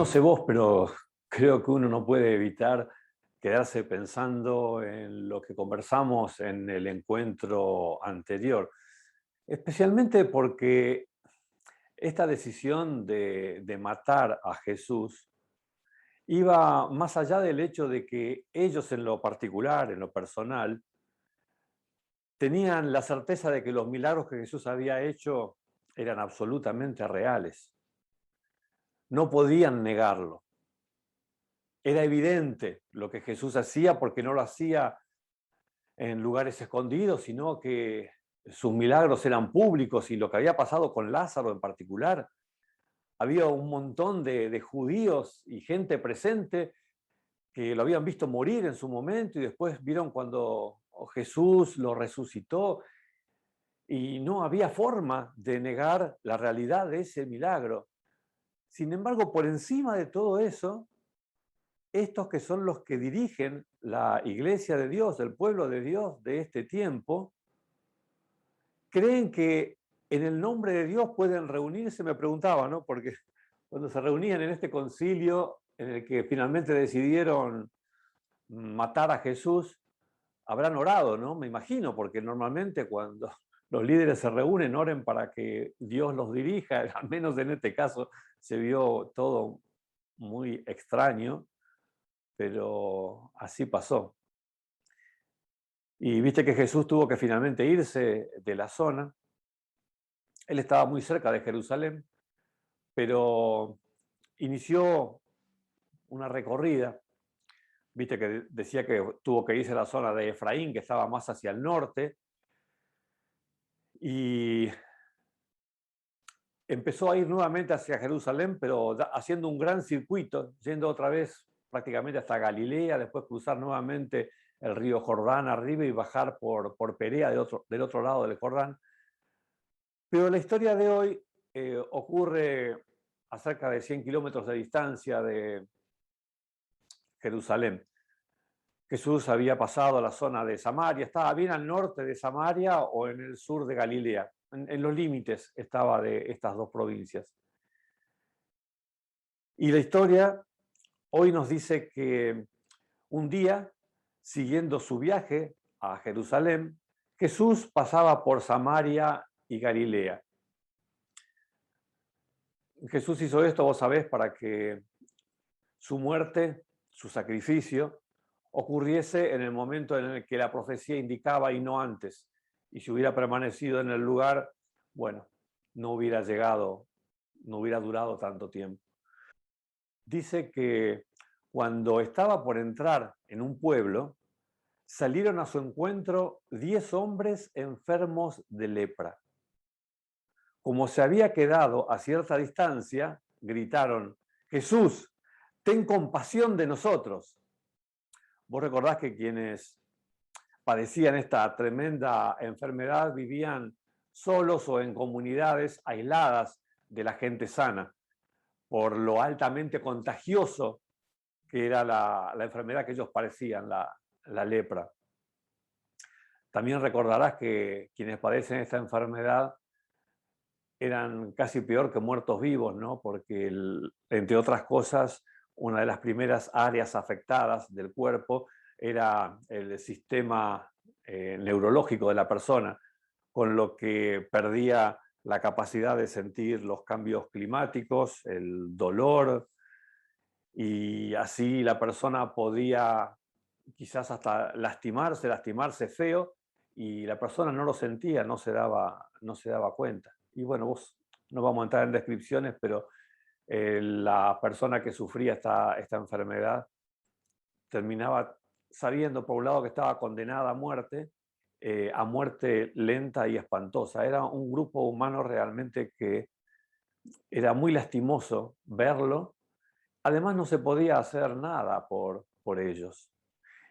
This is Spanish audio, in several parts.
sé vos, pero creo que uno no puede evitar quedarse pensando en lo que conversamos en el encuentro anterior, especialmente porque esta decisión de matar a Jesús iba más allá del hecho de que ellos en lo particular, en lo personal, tenían la certeza de que los milagros que Jesús había hecho eran absolutamente reales. No podían negarlo. Era evidente lo que Jesús hacía porque no lo hacía en lugares escondidos, sino que sus milagros eran públicos y lo que había pasado con Lázaro en particular. Había un montón de judíos y gente presente que lo habían visto morir en su momento y después vieron cuando Jesús lo resucitó y no había forma de negar la realidad de ese milagro. Sin embargo, por encima de todo eso, estos que son los que dirigen la iglesia de Dios, el pueblo de Dios de este tiempo, creen que en el nombre de Dios pueden reunirse, me preguntaba, ¿no? Porque cuando se reunían en este concilio en el que finalmente decidieron matar a Jesús, habrán orado, ¿no? Me imagino, porque normalmente cuando los líderes se reúnen, oren para que Dios los dirija, al menos en este caso se vio todo muy extraño, pero así pasó. Y viste que Jesús tuvo que finalmente irse de la zona. Él estaba muy cerca de Jerusalén, pero inició una recorrida. Viste que decía que tuvo que irse a la zona de Efraín, que estaba más hacia el norte, y empezó a ir nuevamente hacia Jerusalén, pero haciendo un gran circuito, yendo otra vez prácticamente hasta Galilea, después cruzar nuevamente el río Jordán arriba y bajar por Perea del otro lado del Jordán. Pero la historia de hoy ocurre a cerca de 100 kilómetros de distancia de Jerusalén. Jesús había pasado a la zona de Samaria, estaba bien al norte de Samaria o en el sur de Galilea. En los límites estaba de estas dos provincias. Y la historia hoy nos dice que un día, siguiendo su viaje a Jerusalén, Jesús pasaba por Samaria y Galilea. Jesús hizo esto, vos sabés, para que su muerte, su sacrificio, ocurriese en el momento en el que la profecía indicaba y no antes. Y si hubiera permanecido en el lugar, bueno, no hubiera llegado, no hubiera durado tanto tiempo. Dice que cuando estaba por entrar en un pueblo, salieron a su encuentro 10 hombres enfermos de lepra. Como se había quedado a cierta distancia, gritaron: Jesús, ten compasión de nosotros. Vos recordás que quienes padecían esta tremenda enfermedad vivían solos o en comunidades aisladas de la gente sana, por lo altamente contagioso que era la enfermedad que ellos padecían, la lepra. También recordarás que quienes padecen esta enfermedad eran casi peor que muertos vivos, ¿no? Porque, entre otras cosas, una de las primeras áreas afectadas del cuerpo era el sistema neurológico de la persona, con lo que perdía la capacidad de sentir los cambios climáticos, el dolor, y así la persona podía quizás hasta lastimarse feo, y la persona no lo sentía, no se daba cuenta. Y bueno, no vamos a entrar en descripciones, pero la persona que sufría esta enfermedad terminaba sabiendo, por un lado, que estaba condenada a muerte lenta y espantosa. Era un grupo humano realmente que era muy lastimoso verlo. Además, no se podía hacer nada por ellos.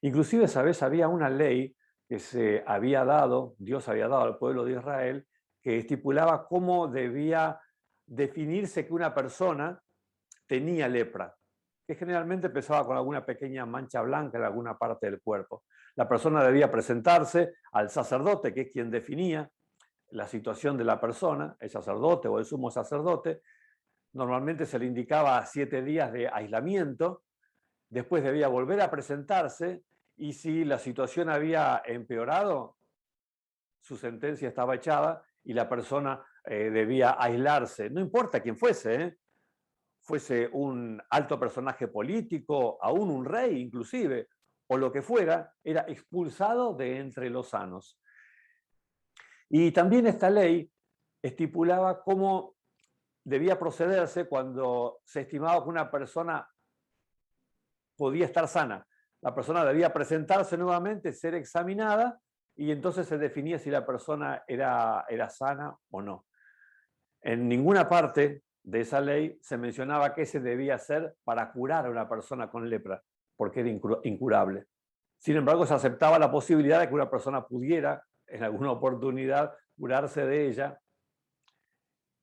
Inclusive, ¿sabes? Había una ley que Dios había dado al pueblo de Israel, que estipulaba cómo debía definirse que una persona tenía lepra, que generalmente empezaba con alguna pequeña mancha blanca en alguna parte del cuerpo. La persona debía presentarse al sacerdote, que es quien definía la situación de la persona, el sacerdote o el sumo sacerdote, Normalmente se le indicaba 7 días de aislamiento, después debía volver a presentarse y si la situación había empeorado, su sentencia estaba echada y la persona debía aislarse, no importa quién fuese, fuese un alto personaje político, aún un rey inclusive, o lo que fuera, era expulsado de entre los sanos. Y también esta ley estipulaba cómo debía procederse cuando se estimaba que una persona podía estar sana. La persona debía presentarse nuevamente, ser examinada, y entonces se definía si la persona era sana o no. En ninguna parte de esa ley se mencionaba qué se debía hacer para curar a una persona con lepra, porque era incurable. Sin embargo, se aceptaba la posibilidad de que una persona pudiera, en alguna oportunidad, curarse de ella,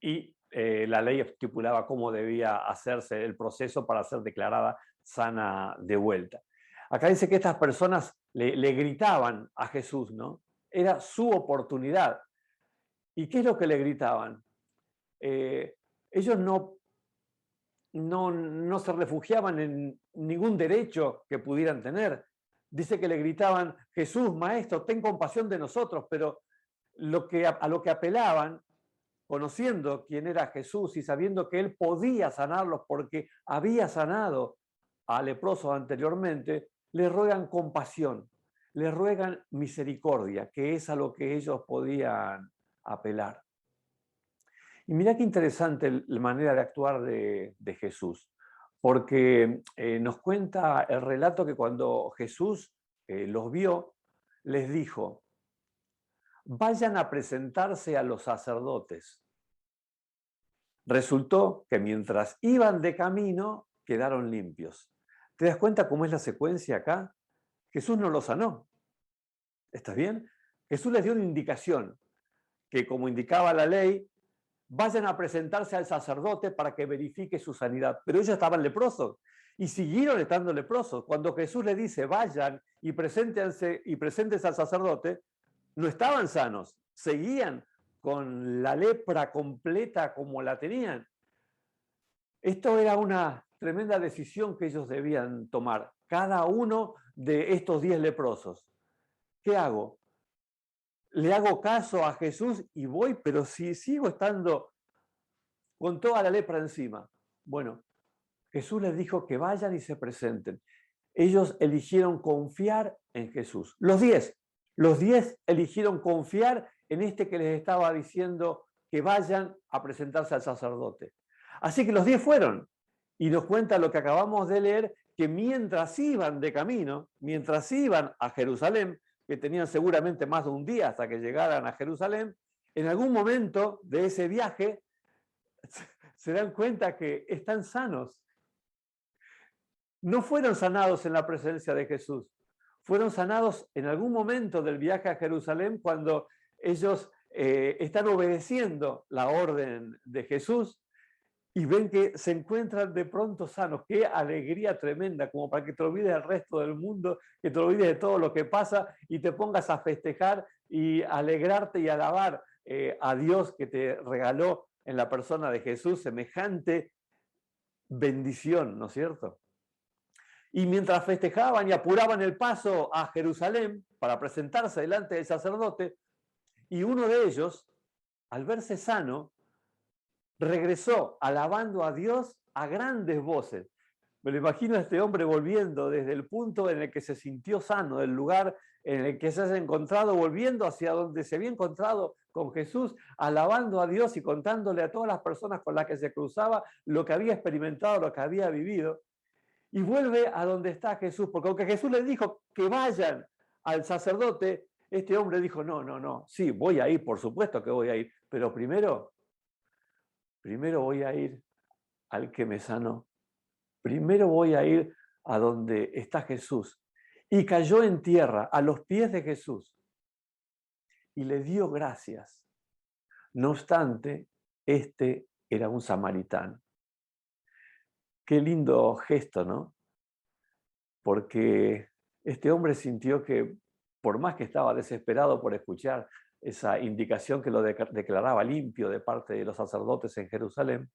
y la ley estipulaba cómo debía hacerse el proceso para ser declarada sana de vuelta. Acá dice que estas personas le gritaban a Jesús, ¿no? Era su oportunidad. ¿Y qué es lo que le gritaban? Ellos no se refugiaban en ningún derecho que pudieran tener. Dice que le gritaban, Jesús, maestro, ten compasión de nosotros, pero a lo que apelaban, conociendo quién era Jesús y sabiendo que él podía sanarlos porque había sanado a leprosos anteriormente, le ruegan compasión, le ruegan misericordia, que es a lo que ellos podían apelar. Y mira qué interesante la manera de actuar de Jesús, porque nos cuenta el relato que cuando Jesús los vio, les dijo, vayan a presentarse a los sacerdotes. Resultó que mientras iban de camino, quedaron limpios. ¿Te das cuenta cómo es la secuencia acá? Jesús no los sanó. ¿Estás bien? Jesús les dio una indicación, que como indicaba la ley, vayan a presentarse al sacerdote para que verifique su sanidad. Pero ellos estaban leprosos y siguieron estando leprosos. Cuando Jesús les dice, vayan y preséntense al sacerdote, no estaban sanos, seguían con la lepra completa como la tenían. Esto era una tremenda decisión que ellos debían tomar, cada uno de estos 10 leprosos. ¿Qué hago? ¿Le hago caso a Jesús y voy, pero si sigo estando con toda la lepra encima? Bueno, Jesús les dijo que vayan y se presenten. Ellos eligieron confiar en Jesús. Los 10 eligieron confiar en este que les estaba diciendo que vayan a presentarse al sacerdote. Así que los 10 fueron. Y nos cuenta lo que acabamos de leer, que mientras iban de camino, mientras iban a Jerusalén, que tenían seguramente más de un día hasta que llegaran a Jerusalén, en algún momento de ese viaje se dan cuenta que están sanos. No fueron sanados en la presencia de Jesús, fueron sanados en algún momento del viaje a Jerusalén cuando ellos están obedeciendo la orden de Jesús y ven que se encuentran de pronto sanos. Qué alegría tremenda, como para que te olvides del resto del mundo, que te olvides de todo lo que pasa y te pongas a festejar y alegrarte y alabar a Dios que te regaló en la persona de Jesús semejante bendición, ¿no es cierto? Y mientras festejaban y apuraban el paso a Jerusalén para presentarse delante del sacerdote, y uno de ellos, al verse sano, regresó alabando a Dios a grandes voces. Me lo imagino a este hombre volviendo desde el punto en el que se sintió sano, del lugar en el que se ha encontrado, volviendo hacia donde se había encontrado con Jesús, alabando a Dios y contándole a todas las personas con las que se cruzaba lo que había experimentado, lo que había vivido. Y vuelve a donde está Jesús, porque aunque Jesús les dijo que vayan al sacerdote, este hombre dijo, no, sí, voy a ir, por supuesto que voy a ir, pero primero voy a ir al que me sanó. Primero voy a ir a donde está Jesús. Y cayó en tierra a los pies de Jesús y le dio gracias. No obstante, este era un samaritano. Qué lindo gesto, ¿no? Porque este hombre sintió que, por más que estaba desesperado por escuchar esa indicación que lo declaraba limpio de parte de los sacerdotes en Jerusalén,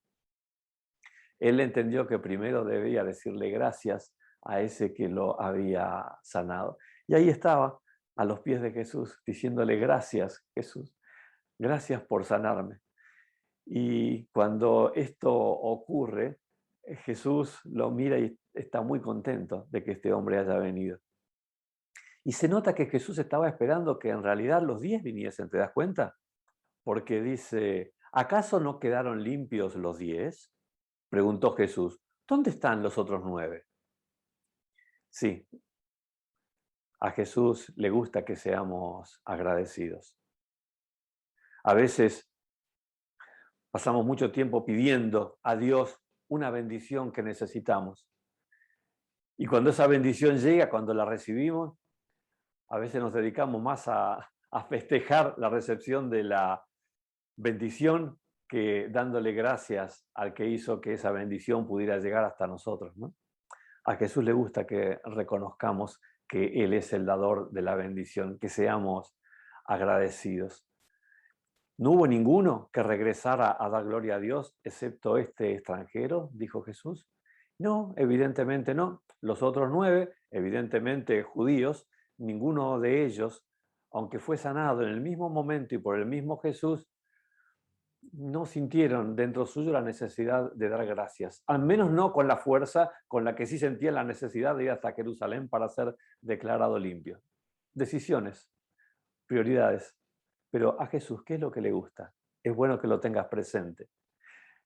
Él entendió que primero debía decirle gracias a ese que lo había sanado. Y ahí estaba, a los pies de Jesús, diciéndole gracias, Jesús, gracias por sanarme. Y cuando esto ocurre, Jesús lo mira y está muy contento de que este hombre haya venido. Y se nota que Jesús estaba esperando que en realidad los 10 viniesen, ¿te das cuenta? Porque dice, ¿acaso no quedaron limpios los 10? Preguntó Jesús, ¿dónde están los otros 9? Sí, a Jesús le gusta que seamos agradecidos. A veces pasamos mucho tiempo pidiendo a Dios una bendición que necesitamos. Y cuando esa bendición llega, cuando la recibimos, a veces nos dedicamos más a festejar la recepción de la bendición que dándole gracias al que hizo que esa bendición pudiera llegar hasta nosotros, ¿no? A Jesús le gusta que reconozcamos que Él es el dador de la bendición, que seamos agradecidos. ¿No hubo ninguno que regresara a dar gloria a Dios excepto este extranjero?, dijo Jesús. No, evidentemente no. Los otros 9, evidentemente judíos, ninguno de ellos, aunque fue sanado en el mismo momento y por el mismo Jesús, no sintieron dentro suyo la necesidad de dar gracias, al menos no con la fuerza con la que sí sentían la necesidad de ir hasta Jerusalén para ser declarado limpio. Decisiones, prioridades. Pero a Jesús, ¿qué es lo que le gusta? Es bueno que lo tengas presente.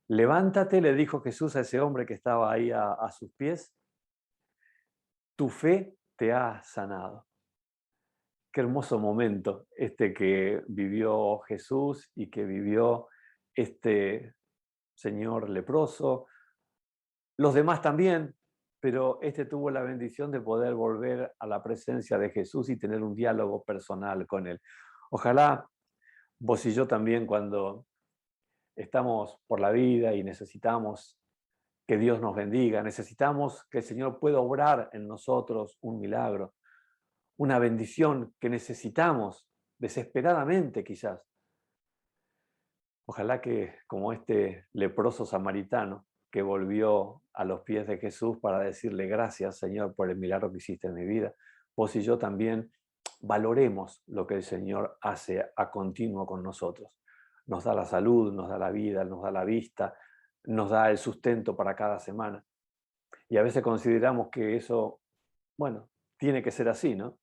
Levántate, le dijo Jesús a ese hombre que estaba ahí a sus pies, tu fe te ha sanado. Qué hermoso momento este que vivió Jesús y que vivió este señor leproso, los demás también, pero este tuvo la bendición de poder volver a la presencia de Jesús y tener un diálogo personal con él. Ojalá vos y yo también, cuando estamos por la vida y necesitamos que Dios nos bendiga, necesitamos que el Señor pueda obrar en nosotros un milagro, una bendición que necesitamos desesperadamente quizás. Ojalá que, como este leproso samaritano que volvió a los pies de Jesús para decirle gracias, Señor, por el milagro que hiciste en mi vida, vos y yo también valoremos lo que el Señor hace a continuo con nosotros. Nos da la salud, nos da la vida, nos da la vista, nos da el sustento para cada semana. Y a veces consideramos que eso, bueno, tiene que ser así, ¿no?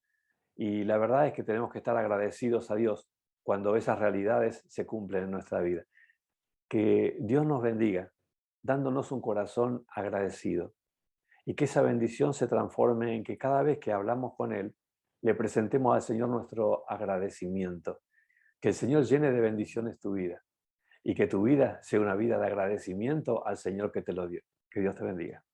Y la verdad es que tenemos que estar agradecidos a Dios cuando esas realidades se cumplen en nuestra vida. Que Dios nos bendiga, dándonos un corazón agradecido y que esa bendición se transforme en que cada vez que hablamos con Él, le presentemos al Señor nuestro agradecimiento. Que el Señor llene de bendiciones tu vida y que tu vida sea una vida de agradecimiento al Señor que te lo dio. Que Dios te bendiga.